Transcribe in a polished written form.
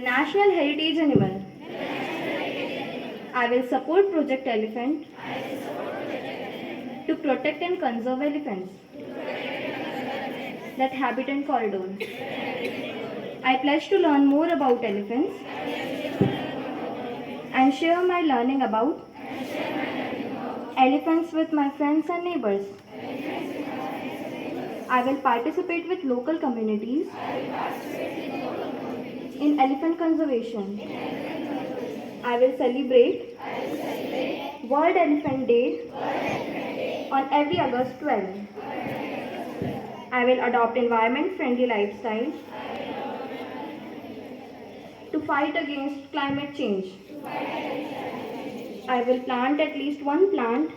The National Heritage Animal. I will support Project Elephant to protect and conserve elephants. That habitat corridor. I pledge to learn more about elephants and share my learning about elephants with my friends and neighbors. I will participate with local communities in elephant conservation. I will celebrate World Elephant Day on every August 12. I will adopt environment-friendly lifestyle to fight against climate change. I will plant at least one plant